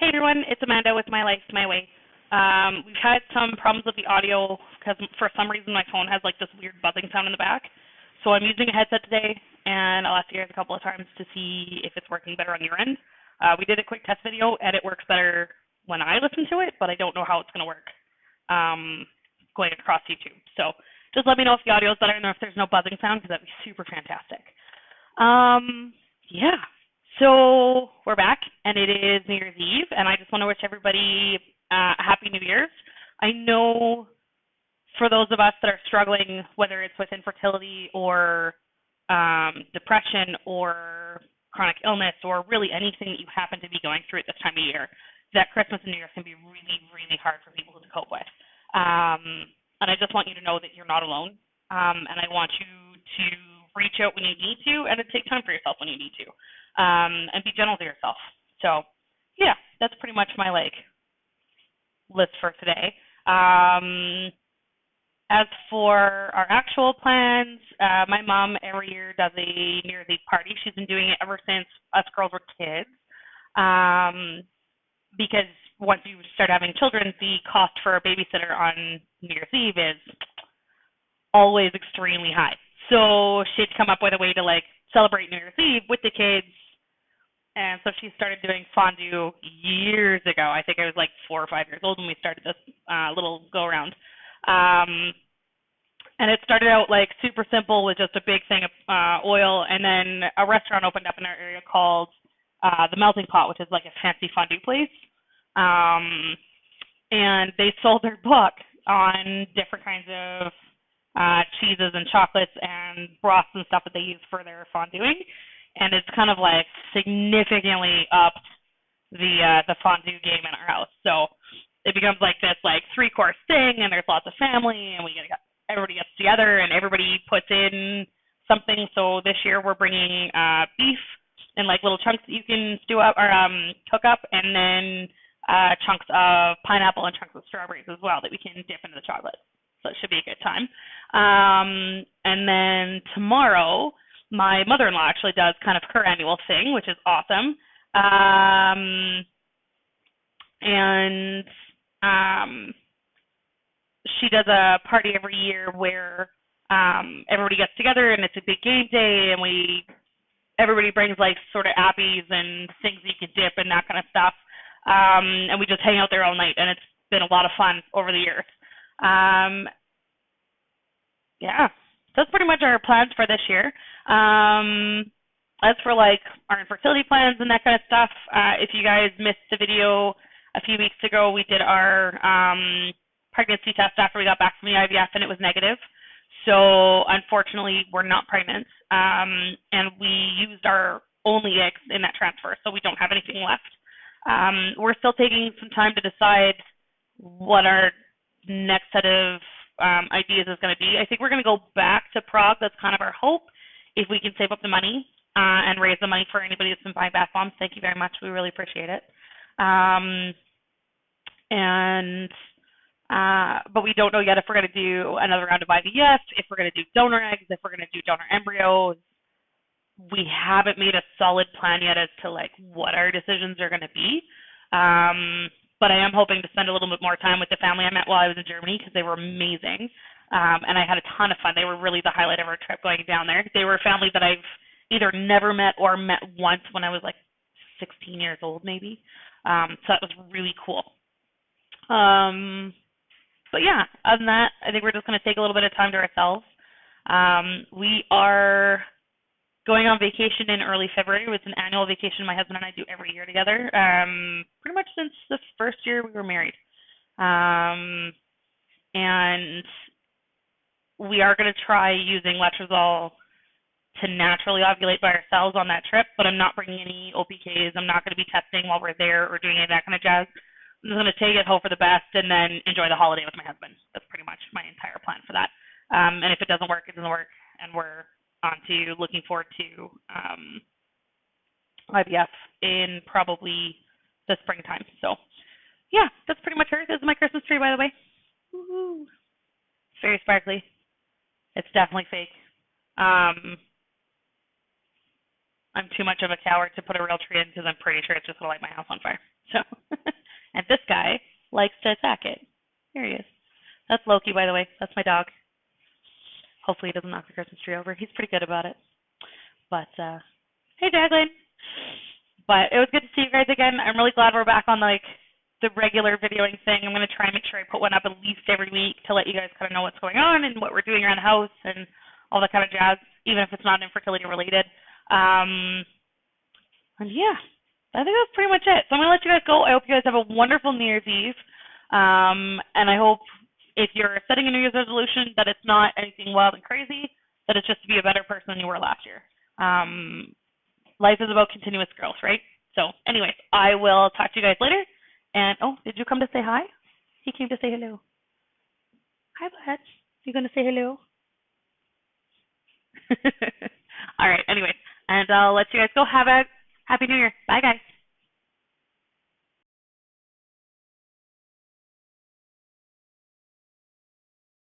Hey everyone, it's Amanda with My Life My Way. We've had some problems with the audio because for some reason my phone has like this weird buzzing sound in the back. So I'm using a headset today, and I'll ask you guys a couple of times to see if it's working better on your end. We did a quick test video, and it works better when I listen to it, but I don't know how it's going to work going across YouTube. So just let me know if the audio is better and if there's no buzzing sound, because that'd be super fantastic. Yeah. So we're back, and it is New Year's Eve, and I just want to wish everybody Happy New Year's. I know for those of us that are struggling, whether it's with infertility or depression or chronic illness or really anything that you happen to be going through at this time of year, that Christmas and New Year can be really, really hard for people to cope with. And I just want you to know that you're not alone, and I want you to reach out when you need to and to take time for yourself when you need to. And be gentle to yourself. So, yeah, that's pretty much my list for today. As for our actual plans, my mom every year does a New Year's Eve party. She's been doing it ever since us girls were kids. Because once you start having children, the cost for a babysitter on New Year's Eve is always extremely high. So she'd come up with a way to celebrate New Year's Eve with the kids. And so she started doing fondue years ago. I think I was 4 or 5 years old when we started this little go-around. And it started out super simple with just a big thing of oil. And then a restaurant opened up in our area called The Melting Pot, which is a fancy fondue place. And they sold their book on different kinds of cheeses and chocolates and broths and stuff that they use for their fonduing. And it's kind of significantly upped the fondue game in our house. So it becomes this 3-course thing, and there's lots of family, and everybody gets together, and everybody puts in something. So this year we're bringing beef in little chunks that you can stew up or cook up, and then chunks of pineapple and chunks of strawberries as well that we can dip into the chocolate. So it should be a good time. And then tomorrow, my mother-in-law actually does kind of her annual thing, which is awesome. And she does a party every year where everybody gets together, and it's a big game day, and everybody brings sort of appies and things that you can dip and that kind of stuff. And we just hang out there all night, and it's been a lot of fun over the years. Yeah. That's pretty much our plans for this year. As for our infertility plans and that kind of stuff, if you guys missed the video a few weeks ago, we did our pregnancy test after we got back from the IVF, and it was negative. So unfortunately, we're not pregnant, and we used our only eggs in that transfer, so we don't have anything left. We're still taking some time to decide what our next set of ideas is going to be. I think we're going to go back to Prague. That's kind of our hope, if we can save up the money and raise the money for anybody that's been buying bath bombs. Thank you very much. We really appreciate it. But we don't know yet if we're going to do another round of IVF, if we're going to do donor eggs, if we're going to do donor embryos. We haven't made a solid plan yet as to what our decisions are going to be. But I am hoping to spend a little bit more time with the family I met while I was in Germany, because they were amazing. And I had a ton of fun. They were really the highlight of our trip going down there. They were a family that I've either never met or met once when I was 16 years old, maybe. So that was really cool. But yeah, other than that, I think we're just going to take a little bit of time to ourselves. We are going on vacation in early February. It's an annual vacation my husband and I do every year together, pretty much since the first year we were married. And we are going to try using letrozole to naturally ovulate by ourselves on that trip, but I'm not bringing any OPKs. I'm not going to be testing while we're there or doing any of that kind of jazz. I'm just going to take it, hope for the best, and then enjoy the holiday with my husband. That's pretty much my entire plan for that. And if it doesn't work, it doesn't work, and we're on to looking forward to IVF in probably the springtime. So, yeah, that's pretty much her. This is my Christmas tree, by the way. Woo-hoo. It's very sparkly. It's definitely fake. I'm too much of a coward to put a real tree in because I'm pretty sure it's just going to light my house on fire. So, and this guy likes to attack it. Here he is. That's Loki, by the way. That's my dog. Hopefully he doesn't knock the Christmas tree over. He's pretty good about it. But, hey, Jacqueline. But it was good to see you guys again. I'm really glad we're back on, like, the regular videoing thing. I'm going to try and make sure I put one up at least every week to let you guys kind of know what's going on and what we're doing around the house and all that kind of jazz, even if it's not infertility related. And yeah, I think that's pretty much it. So I'm going to let you guys go. I hope you guys have a wonderful New Year's Eve. And I hope if you're setting a New Year's resolution that it's not anything wild and crazy, that it's just to be a better person than you were last year. Life is about continuous growth, right? So anyways, I will talk to you guys later. And, oh, did you come to say hi? He came to say hello. Hi, bud. You going to say hello? All right, anyways. And I'll let you guys go. Have a Happy New Year. Bye, guys.